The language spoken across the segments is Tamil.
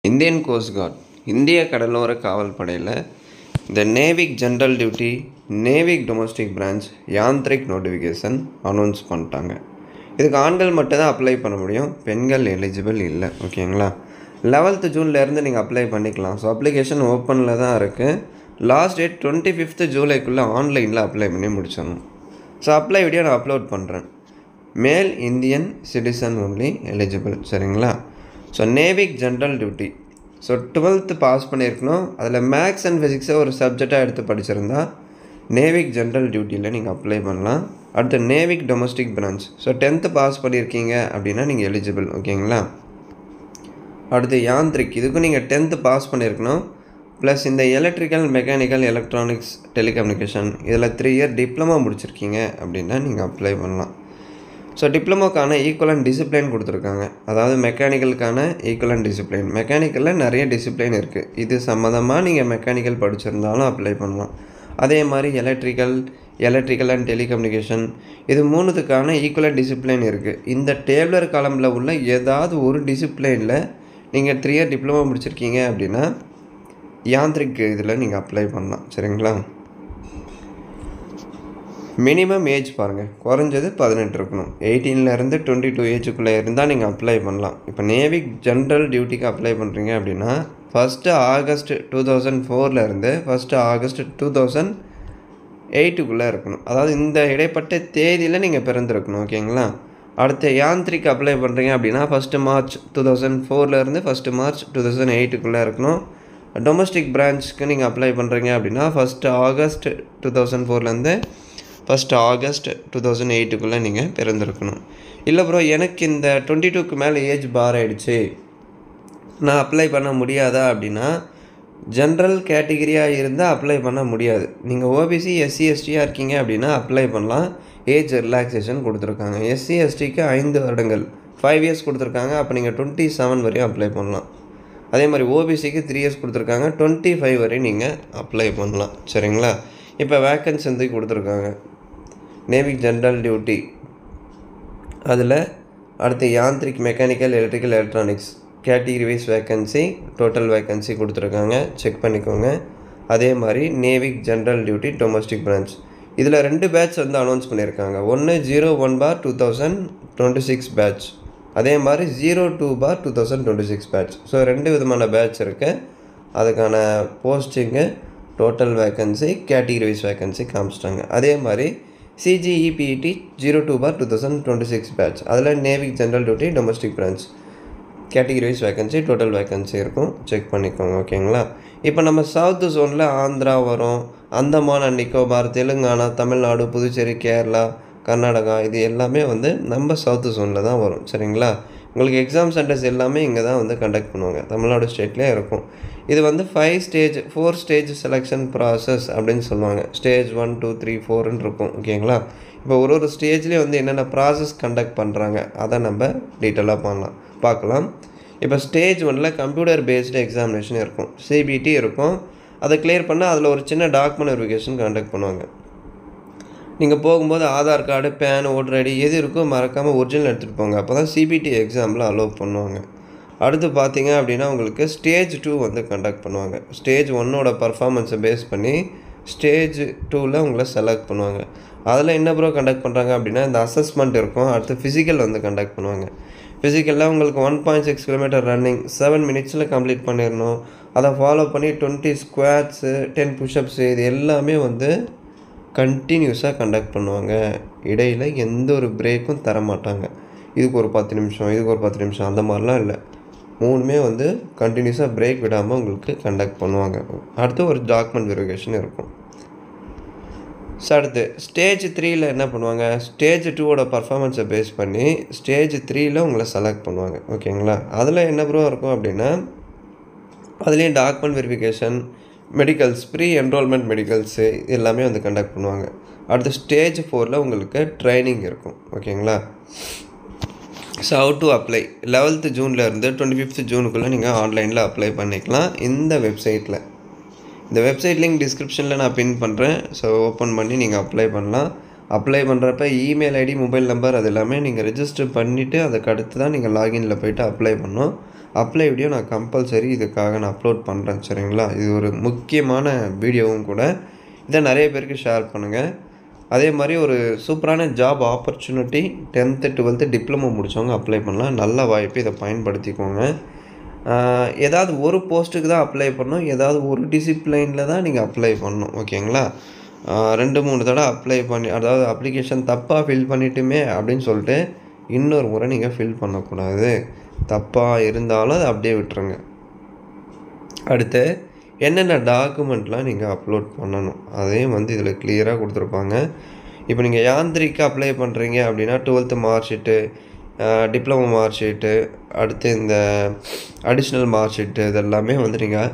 இந்தியன் கோஸ்ட் கார்ட் இந்திய கடலோர காவல் படையில் இந்த Navik general duty Navik domestic branch Yantrik notification announce பண்ணிட்டாங்க. இதுக்கு ஆண்கள் மட்டும் தான் அப்ளை பண்ண முடியும், பெண்கள் எலிஜிபிள் இல்லை. ஓகேங்களா? 11th ஜூன்லேருந்து நீங்கள் அப்ளை பண்ணிக்கலாம். ஸோ அப்ளிகேஷன் ஓப்பனில் தான் இருக்குது. லாஸ்ட் டேட் 25th ஜூலைக்குள்ளே ஆன்லைனில் அப்ளை பண்ணி முடிச்சிடணும். ஸோ அப்ளை வீடியோ நான் அப்லோட் பண்ணுறேன். Male Indian citizen only eligible. சரிங்களா? So Navik general duty, so 12th pass பண்ணியிருக்கணும். அதில் மேக்ஸ் அண்ட் ஃபிசிக்ஸை ஒரு சப்ஜெக்டாக எடுத்து படிச்சிருந்தா நேவிக் ஜென்ரல் டியூட்டியில் நீங்கள் அப்ளை பண்ணலாம். அடுத்து Navik domestic branch, so 10th pass பண்ணியிருக்கீங்க அப்படின்னா நீங்கள் எலிஜிபிள். ஓகேங்களா? அடுத்து யாந்த்ரிக், இதுக்கும் நீங்கள் 10th பாஸ் பண்ணியிருக்கணும். ப்ளஸ் இந்த எலக்ட்ரிக்கல், மெக்கானிக்கல், எலக்ட்ரானிக்ஸ், டெலிகம்யூனிகேஷன் இதில் 3 இயர் டிப்ளமோ முடிச்சிருக்கீங்க அப்படின்னா நீங்கள் அப்ளை பண்ணலாம். ஸோ டிப்ளமோக்கான ஈக்குவலன்ட் டிசிப்ளின் கொடுத்துருக்காங்க. அதாவது மெக்கானிக்கலுக்கான ஈக்குவலன்ட் டிசிப்ளின். மெக்கானிக்கலில் நிறைய டிசிப்ளின் இருக்குது. இது சம்மந்தமாக நீங்கள் மெக்கானிக்கல் படிச்சிருந்தாலும் அப்ளை பண்ணலாம். அதே மாதிரி எலக்ட்ரிக்கல் அண்ட் டெலிகம்யூனிகேஷன், இது 3த்துக்கான ஈக்குவலன்ட் டிசிப்ளின் இருக்குது. இந்த டேபிளர் காலமில் உள்ள ஏதாவது ஒரு டிசிப்ளினில் நீங்கள் 3 இயர் டிப்ளமோ முடிச்சிருக்கீங்க அப்படின்னா யாந்த்ரிக் இதில் நீங்கள் அப்ளை பண்ணலாம். சரிங்களா? மினிமம் ஏஜ் பாருங்கள், குறைஞ்சது 18 இருக்கணும். 18லேருந்து 22 ஏஜுக்குள்ளே இருந்தால் நீங்கள் அப்ளை பண்ணலாம். இப்போ நேவிக் ஜென்ரல் டியூட்டிக்கு அப்ளை பண்ணுறீங்க அப்படின்னா 1 ஆகஸ்ட் 2004லேருந்து 1 ஆகஸ்ட் 2008க்குள்ளே இருக்கணும். அதாவது இந்த இடைப்பட்ட தேதியில் நீங்கள் பிறந்திருக்கணும். ஓகேங்களா? அடுத்து யாந்த்ரிக் அப்ளை பண்ணுறீங்க அப்படின்னா 1 மார்ச் 2004லேருந்து 1 மார்ச் 2008க்குள்ளே இருக்கணும். டொமஸ்டிக் பிரான்ச்சுக்கு நீங்கள் அப்ளை பண்ணுறீங்க அப்படின்னா 1 ஆகஸ்ட் 2004லேருந்து 1 ஆகஸ்ட் 2008க்குள்ளே நீங்கள் பிறந்திருக்கணும். இல்லை ப்ரோ, எனக்கு இந்த 22க்கு மேலே ஏஜ் பார் ஆகிடுச்சு, நான் அப்ளை பண்ண முடியாதா அப்படின்னா ஜென்ரல் கேட்டகிரியாக இருந்தால் அப்ளை பண்ண முடியாது. நீங்கள் ஓபிசி, எஸ்சி, எஸ்டியாக இருக்கீங்க அப்படின்னா அப்ளை பண்ணலாம். ஏஜ் ரிலாக்ஸேஷன் கொடுத்துருக்காங்க. எஸ்சி, எஸ்டிக்கு 5 வருடங்கள் 5 இயர்ஸ் கொடுத்துருக்காங்க. அப்போ நீங்கள் 27 வரையும் அப்ளை பண்ணலாம். அதே மாதிரி ஓபிசிக்கு 3 இயர்ஸ் கொடுத்துருக்காங்க. 25 வரையும் நீங்கள் அப்ளை பண்ணலாம். சரிங்களா? இப்போ வேக்கன்சி வந்து கொடுத்துருக்காங்க நேவிக் ஜென்ரல் டியூட்டி. அதில் அடுத்து Yantrik, mechanical, electrical, electronics category wise vacancy, total vacancy கொடுத்துருக்காங்க. செக் பண்ணிக்கோங்க. அதே மாதிரி Navik general duty domestic branch, இதில் 2 பேட்ச் வந்து அனௌன்ஸ் பண்ணியிருக்காங்க. ஒன்று 01/2026 பேட்ச், அதே மாதிரி 02/2026 பேட்ச். ஸோ 2 விதமான பேட்ச் இருக்குது. அதுக்கான போஸ்டிங்கு, total vacancy, category wise vacancy காமிச்சிட்டாங்க. அதே மாதிரி CGEPET 02/2026 பேட்ச், அதில் Navik general duty domestic branch category wise vacancy, total vacancy இருக்கும். செக் பண்ணிக்கோங்க. ஓகேங்களா? இப்போ நம்ம சவுத் ஜோனில் ஆந்திரா வரும், அந்தமான் அண்ட் நிக்கோபார், தெலுங்கானா, தமிழ்நாடு, புதுச்சேரி, கேரளா, கர்நாடகா, இது எல்லாமே வந்து நம்ம சவுத் ஜோனில் தான் வரும். சரிங்களா? உங்களுக்கு எக்ஸாம் சென்டர்ஸ் எல்லாமே இங்கே தான் வந்து கண்டக்ட் பண்ணுவாங்க. தமிழ்நாடு ஸ்டேட்லேயே இருக்கும். இது வந்து 4 ஸ்டேஜ் செலெக்ஷன் ப்ராசஸ் அப்படின்னு சொல்லுவாங்க. ஸ்டேஜ் 1, 2, 3, 4ன்னு இருக்கும். ஓகேங்களா? இப்போ ஒரு ஸ்டேஜ்லேயே வந்து என்னென்ன ப்ராசஸ் கண்டக்ட் பண்ணுறாங்க அதை நம்ம டீட்டெயிலாக பார்க்கலாம். இப்போ ஸ்டேஜ் 1ல் கம்ப்யூட்டர் பேஸ்டு எக்ஸாமினேஷன் இருக்கும், CBT இருக்கும். அதை கிளியர் பண்ணால் அதில் ஒரு சின்ன டாக்குமெண்ட் வெரிஃபிகேஷன் கண்டக்ட் பண்ணுவாங்க. நீங்கள் போகும்போது Aadhaar card, PAN, voter ID எது இருக்கோ மறக்காமல் ஒரிஜினல் எடுத்துகிட்டு போங்க. அப்போ தான் CBT எக்ஸாமில் அலோவ் பண்ணுவாங்க. அடுத்து பார்த்தீங்க அப்படின்னா உங்களுக்கு ஸ்டேஜ் 2 வந்து கண்டக்ட் பண்ணுவாங்க. ஸ்டேஜ் 1ஓட பர்ஃபார்மன்ஸை பேஸ் பண்ணி ஸ்டேஜ் 2ல் உங்களை செலக்ட் பண்ணுவாங்க. அதில் என்ன ப்ரோ கண்டக்ட் பண்ணுறாங்க அப்படின்னா இந்த அசஸ்மெண்ட் இருக்கும். அடுத்து ஃபிசிக்கல் வந்து கண்டக்ட் பண்ணுவாங்க. ஃபிசிக்கலில் உங்களுக்கு 1.6 கிலோமீட்டர் ரன்னிங் 7 மினிட்ஸில் கம்ப்ளீட் பண்ணிடணும். அதை ஃபாலோ பண்ணி 20 ஸ்குவாட்ஸு, 10 புஷ்அப்ஸு, இது எல்லாமே வந்து கண்டினியூஸாக கண்டக்ட் பண்ணுவாங்க. இடையில் எந்த ஒரு பிரேக்கும் தரமாட்டாங்க. இதுக்கு ஒரு 10 நிமிஷம், இதுக்கு ஒரு 10 நிமிஷம், அந்த மாதிரிலாம் இல்லை. 3மே வந்து கண்டினியூஸாக பிரேக் விடாமல் உங்களுக்கு கண்டக்ட் பண்ணுவாங்க. அடுத்து ஒரு டாக்குமெண்ட் வெரிஃபிகேஷன் இருக்கும். ஸோ அடுத்து ஸ்டேஜ் 3ல் என்ன பண்ணுவாங்க, ஸ்டேஜ் 2ஓட பர்ஃபார்மன்ஸை பேஸ் பண்ணி ஸ்டேஜ் 3ல் உங்களை செலக்ட் பண்ணுவாங்க. ஓகேங்களா? அதில் என்ன ப்ரோ இருக்கும் அப்படின்னா அதுலேயும் document verification, medicals, pre enrollment medicals எல்லாமே வந்து கண்டக்ட் பண்ணுவாங்க. அடுத்து ஸ்டேஜ் 4ல் உங்களுக்கு ட்ரைனிங் இருக்கும். ஓகேங்களா? So how to apply, 11th ஜூன்லேருந்து 25th ஜூனுக்குள்ளே நீங்கள் ஆன்லைனில் அப்ளை பண்ணிக்கலாம். இந்த வெப்சைட்டில், இந்த வெப்சைட் லிங்க் டிஸ்கிரிப்ஷனில் நான் பின் பண்ணுறேன். ஸோ ஓப்பன் பண்ணி நீங்கள் அப்ளை பண்ணலாம். அப்ளை பண்ணுறப்ப இமெயில் ஐடி, மொபைல் நம்பர் அது எல்லாமே நீங்கள் ரெஜிஸ்டர் பண்ணிவிட்டு அதுக்கு அடுத்து தான் நீங்கள் லாகின்ல போய்ட்டு அப்ளை பண்ணணும். அப்ளை வீடியோ நான் கம்பல்சரி இதுக்காக நான் அப்லோட் பண்ணுறேன். சரிங்களா? இது ஒரு முக்கியமான வீடியோவும் கூட. இதை நிறைய பேருக்கு ஷேர் பண்ணுங்கள். அதே மாதிரி ஒரு சூப்பரான job opportunity 10th 12th diploma முடித்தவங்க அப்ளை பண்ணலாம். நல்ல வாய்ப்பு, இதை பயன்படுத்திக்கோங்க. ஏதாவது ஒரு போஸ்ட்டுக்கு தான் அப்ளை பண்ணணும், ஏதாவது ஒரு டிசிப்ளைனில் தான் நீங்கள் அப்ளை பண்ணணும். ஓகேங்களா? 2-3 தடவை அப்ளை பண்ணி, அதாவது அப்ளிகேஷன் தப்பாக ஃபில் பண்ணிட்டுமே அப்படின்னு சொல்லிட்டு இன்னொரு முறை நீங்கள் ஃபில் பண்ணக்கூடாது. தப்பாக இருந்தாலும் அதை அப்படியே விட்டுருங்க. அடுத்து என்னென்ன டாக்குமெண்ட்லாம் நீங்கள் அப்லோட் பண்ணணும் அதையும் வந்து இதில் கிளியராக கொடுத்துருப்பாங்க. இப்போ நீங்கள் யாந்திரிக்கு அப்ளை பண்ணுறீங்க அப்படின்னா 12th mark sheet, diploma mark sheet, அடுத்து இந்த அடிஷ்னல் மார்க் ஷீட்டு இதெல்லாமே வந்து நீங்கள்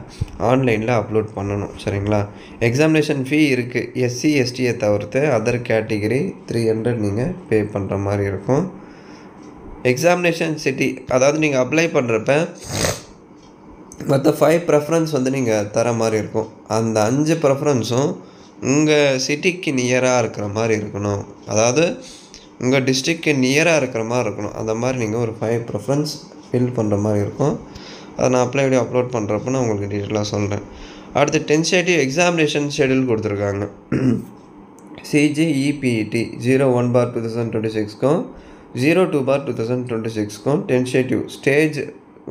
ஆன்லைனில் அப்லோட் பண்ணணும். சரிங்களா? எக்ஸாமினேஷன் ஃபீ இருக்குது. SC STயை தவிர்த்து அதர் கேட்டகிரி 300 நீங்கள் பே பண்ணுற மாதிரி இருக்கும். எக்ஸாமினேஷன் சிட்டி, அதாவது நீங்கள் அப்ளை பண்ணுறப்ப மற்ற 5 ப்ரெஃபரன்ஸ் வந்து நீங்கள் தர மாதிரி இருக்கும். அந்த 5 ப்ரெஃபரன்ஸும் உங்கள் சிட்டிக்கு நியராக இருக்கிற மாதிரி இருக்கணும். அதாவது உங்கள் டிஸ்ட்ரிக்க்கு நியராக இருக்கிற மாதிரி இருக்கணும். அந்த மாதிரி நீங்கள் ஒரு 5 ப்ரெஃபரன்ஸ் ஃபில் பண்ணுற மாதிரி இருக்கும். அதை நான் அப்ளை வீடியோ அப்லோட் பண்ணுறப்ப நான் உங்களுக்கு டீட்டெயிலாக சொல்கிறேன். அடுத்து டென்டேட்டிவ் எக்ஸாமினேஷன் ஷெடியூல் கொடுத்துருக்காங்க. CGEPET 01/2026க்கும் 02/2026க்கும் tentative stage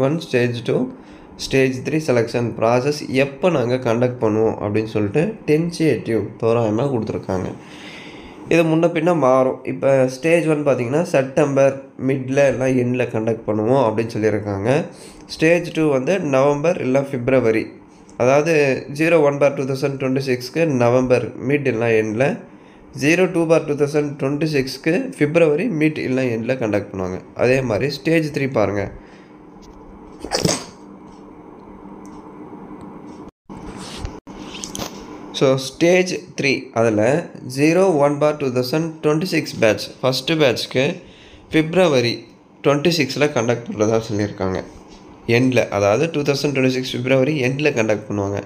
1 stage 2 stage 3 selection process எப்போ நாங்கள் கண்டக்ட் பண்ணுவோம் அப்படின்னு சொல்லிட்டு டென்டேட்டிவ் தோராயமாக கொடுத்துருக்காங்க. இது முன்ன பின்ன மாறும். இப்போ ஸ்டேஜ் 1 பார்த்திங்கன்னா செப்டம்பர் மிடில் இல்லை எண்டில் கண்டக்ட் பண்ணுவோம் அப்படின்னு சொல்லியிருக்காங்க. ஸ்டேஜ் 2 வந்து நவம்பர் இல்லை பிப்ரவரி, அதாவது 01/2026க்கு நவம்பர் மிட் இல்லை எண்டில், 02/2026க்கு பிப்ரவரி மிட் இல்லை எண்டில் கண்டக்ட் பண்ணுவாங்க. அதே மாதிரி ஸ்டேஜ் 3 பாருங்கள். ஸோ ஸ்டேஜ் 3 அதில் 01/2026 பேட்ச் ஃபஸ்ட்டு பேட்ச்க்கு பிப்ரவரி 26ல் கண்டக்ட் பண்ணுறதா சொல்லியிருக்காங்க. எண்டில், அதாவது 2026 பிப்ரவரி எண்டில் கண்டக்ட் பண்ணுவாங்க.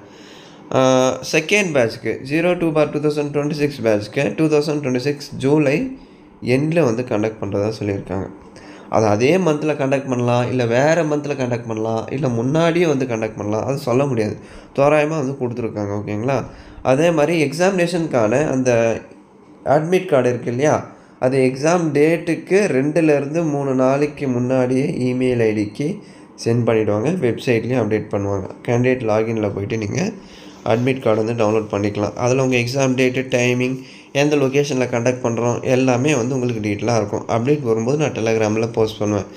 செகண்ட் பேட்ச்க்கு 02/2026 பேட்ச்க்கு 2026 ஜூலை எண்டில் வந்து கண்டக்ட் பண்ணுறதா சொல்லியிருக்காங்க. அது அதே மந்தில் கண்டக்ட் பண்ணலாம், இல்லை வேறு மந்தில் கண்டக்ட் பண்ணலாம், இல்லை முன்னாடியே வந்து கண்டக்ட் பண்ணலாம். அது சொல்ல முடியாது. தோராயமாக வந்து கொடுத்துருக்காங்க. ஓகேங்களா? அதே மாதிரி எக்ஸாமினேஷனுக்கான அந்த அட்மிட் கார்டு இருக்குது இல்லையா, அது எக்ஸாம் டேட்டுக்கு 2லேருந்து 3 நாளைக்கு முன்னாடியே இமெயில் ஐடிக்கு சென்ட் பண்ணிவிடுவாங்க. வெப்சைட்லேயும் அப்டேட் பண்ணுவாங்க. கேண்டிடேட் லாகினில் போய்ட்டு நீங்கள் அட்மிட் கார்டு வந்து டவுன்லோட் பண்ணிக்கலாம். அதில் உங்கள் எக்ஸாம் டேட்டு, டைமிங், எந்த லொக்கேஷனில் கண்டக்ட் பண்ணுறோம் எல்லாமே வந்து உங்களுக்கு டீட்டெயிலாக இருக்கும். அப்டேட் வரும்போது நான் டெலகிராமில் போஸ்ட் பண்ணுவேன்.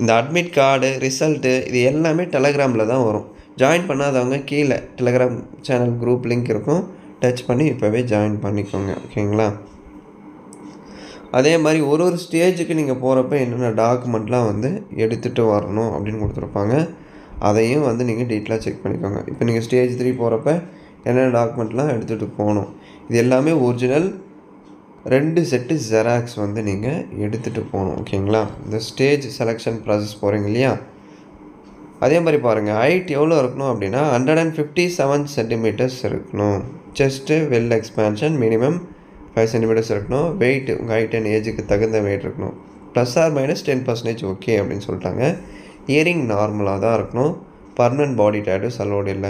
இந்த அட்மிட் கார்டு, ரிசல்ட்டு இது எல்லாமே டெலகிராமில் தான் வரும். ஜாயின் பண்ணாதவங்க கீழே டெலகிராம் சேனல் குரூப் லிங்க் இருக்கும், டச் பண்ணி இப்போவே ஜாயின் பண்ணிக்கோங்க. ஓகேங்களா? அதே மாதிரி ஒரு ஸ்டேஜுக்கு நீங்கள் போகிறப்ப என்னென்ன டாக்குமெண்ட்லாம் வந்து எடுத்துகிட்டு வரணும் அப்படின்னு கொடுத்துருப்பாங்க. அதையும் வந்து நீங்கள் டீட்டெயிலாக செக் பண்ணிக்கோங்க. இப்போ நீங்கள் ஸ்டேஜ் 3 போகிறப்ப என்னென்ன டாக்குமெண்ட்லாம் எடுத்துகிட்டு போகணும், இது எல்லாமே ஒரிஜினல் 2 செட்டு ஜெராக்ஸ் வந்து நீங்கள் எடுத்துகிட்டு போகணும். ஓகேங்களா? இந்த ஸ்டேஜ் செலெக்ஷன் ப்ராசஸ் போகிறீங்க இல்லையா, அதே மாதிரி பாருங்கள். ஹைட் எவ்வளோ இருக்கணும் அப்படின்னா 157 சென்டிமீட்டர்ஸ் இருக்கணும். Chest well expansion minimum 5 centimetres இருக்கணும். வெயிட் உங்கள் ஹைட் அண்ட் ஏஜுக்கு தகுந்த வெயிட் இருக்கணும். +or-10% ஓகே அப்படின்னு சொல்லிட்டாங்க. இயரிங் நார்மலாக தான் இருக்கணும். பர்மனன்ட் பாடி டேட்டூஸ் அலோடு இல்லை.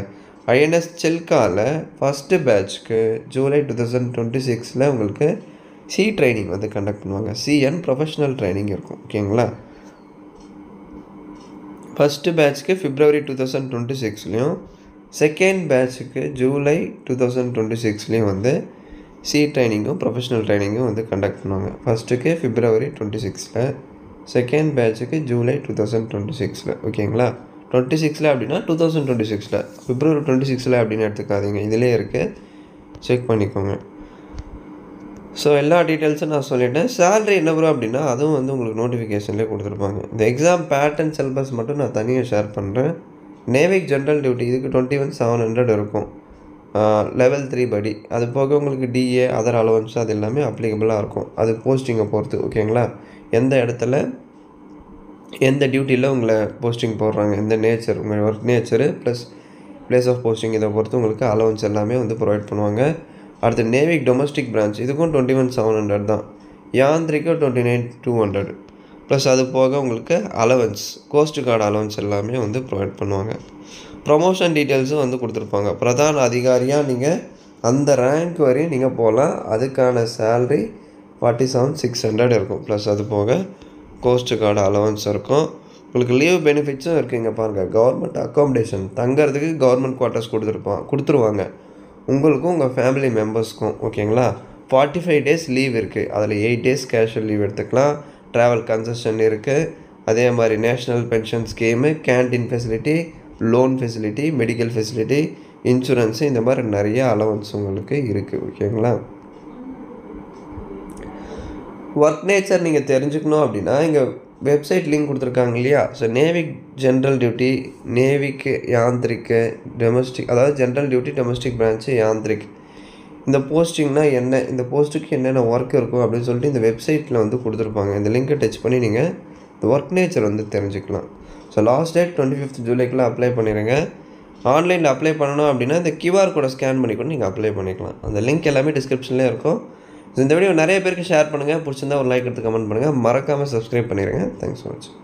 INS சில்காவில் ஃபஸ்ட்டு பேட்ச்க்கு ஜூலை 2026 உங்களுக்கு ட்ரைனிங் வந்து கண்டக்ட் பண்ணுவாங்க. CN ப்ரொஃபஷ்னல் ட்ரைனிங் இருக்கும். ஓகேங்களா? ஃபஸ்ட்டு பேட்ச்க்கு பிப்ரவரி 2026லையும், செகண்ட் பேட்சுக்கு ஜூலை 2026லையும் வந்து ட்ரைனிங்கும் ப்ரொஃபஷ்னல் ட்ரைனிங்கும் வந்து கண்டக்ட் பண்ணுவாங்க. ஃபஸ்ட்டுக்கு பிப்ரவரி 26ல், செகண்ட் பேட்சுக்கு ஜூலை 2026ல். ஓகேங்களா? 26ல் அப்படின்னா 2026ல், பிப்ரவரி 26ல் அப்படின்னு எடுத்துக்காதீங்க. இதிலே இருக்குது, செக் பண்ணிக்கோங்க. ஸோ எல்லா டீட்டெயில்ஸும் நான் சொல்லிட்டேன். சேலரி என்ன வரும் அப்படின்னா அதுவும் வந்து உங்களுக்கு நோட்டிஃபிகேஷன்லேயே கொடுத்துருப்பாங்க. இந்த எக்ஸாம் பேட்டர்ன் சிலபஸ் மட்டும் நான் தனியாக ஷேர் பண்ணுறேன். நேவிக் ஜென்ரல் டியூட்டி இதுக்கு 21,700 இருக்கும் லெவல் 3 படி. அது போக உங்களுக்கு DA அதர் அலவன்ஸ் அது எல்லாமே அப்ளிகபிளாக இருக்கும். அது போஸ்டிங்கை பொறுத்து. ஓகேங்களா? எந்த இடத்துல எந்த டியூட்டியில் உங்களை போஸ்டிங் போடுறாங்க, எந்த நேச்சர், உங்கள் work nature plus place of posting இதை பொறுத்து உங்களுக்கு அலவன்ஸ் எல்லாமே வந்து ப்ரொவைட் பண்ணுவாங்க. அடுத்து நேவிக் டொமஸ்டிக் பிரான்ச் இதுக்கும் 21,700 தான். யாந்திரிக்கும் 29,200. ப்ளஸ் அது போக உங்களுக்கு அலவன்ஸ், கோஸ்ட் கார்டு அலவன்ஸ் எல்லாமே வந்து ப்ரொவைட் பண்ணுவாங்க. ப்ரொமோஷன் டீட்டெயில்ஸும் வந்து கொடுத்துருப்பாங்க. பிரதான அதிகாரியாக நீங்கள் அந்த ரேங்க் வரையும் நீங்கள் போகலாம். அதுக்கான சேல்ரி 47,600 இருக்கும். ப்ளஸ் அது போக கோஸ்ட் கார்டு அலவன்ஸ் இருக்கும். உங்களுக்கு லீவ் பெனிஃபிட்ஸும் இருக்குங்க பாருங்கள். கவர்மெண்ட் அக்காமடேஷன், தங்கிறதுக்கு கவர்மெண்ட் குவார்ட்டர்ஸ் கொடுத்துருவாங்க உங்களுக்கும் உங்கள் ஃபேமிலி மெம்பர்ஸ்க்கும். ஓகேங்களா? 45 days லீவ் இருக்குது. அதில் 8 days கேஷுவல் லீவ் எடுத்துக்கலாம். ட்ராவல் கன்செஷன் இருக்குது. அதே மாதிரி national pension scheme, canteen facility, loan facility, medical facility, insurance, இந்த மாதிரி நிறைய அலவன்ஸ் உங்களுக்கு இருக்குது. ஓகேங்களா? ஒர்க் நேச்சர் நீங்கள் தெரிஞ்சுக்கணும் அப்படின்னா இங்கே வெப்சைட் லிங்க் கொடுத்துருக்காங்க இல்லையா? So Navik general duty, Navik Yantrik, domestic, அதாவது general duty, domestic branch, Yantrik, இந்த போஸ்டிங்னா என்ன, இந்த போஸ்ட்டுக்கு என்னென்ன ஒர்க் இருக்கும் அப்படின்னு சொல்லிட்டு இந்த வெப்சைட்டில் வந்து கொடுத்துருப்பாங்க. இந்த லிங்க்கை டச் பண்ணி நீங்கள் இந்த ஒர்க் நேச்சர் வந்து தெரிஞ்சுக்கலாம். ஸோ லாஸ்ட் டேட் 25th ஜூலைக்குள்ளே அப்ளை பண்ணிடுங்க. ஆன்லைனில் அப்ளை பண்ணணும் அப்படின்னா இந்த QR கோடை ஸ்கேன் பண்ணி கூட நீங்கள் அப்ளை பண்ணிக்கலாம். அந்த லிங்க் எல்லாமே டிஸ்கிரிப்ஷன்லேயே இருக்கும். இந்த வீடியோ நிறைய பேருக்கு ஷேர் பண்ணுங்கள். பிடிச்சிருந்தா ஒரு லைக் எடுத்து கமெண்ட் பண்ணுங்கள். மறக்காமல் சப்ஸ்கிரைப் பண்ணிடுங்க. தேங்க்ஸ் ஃபார் வாட்சிங்.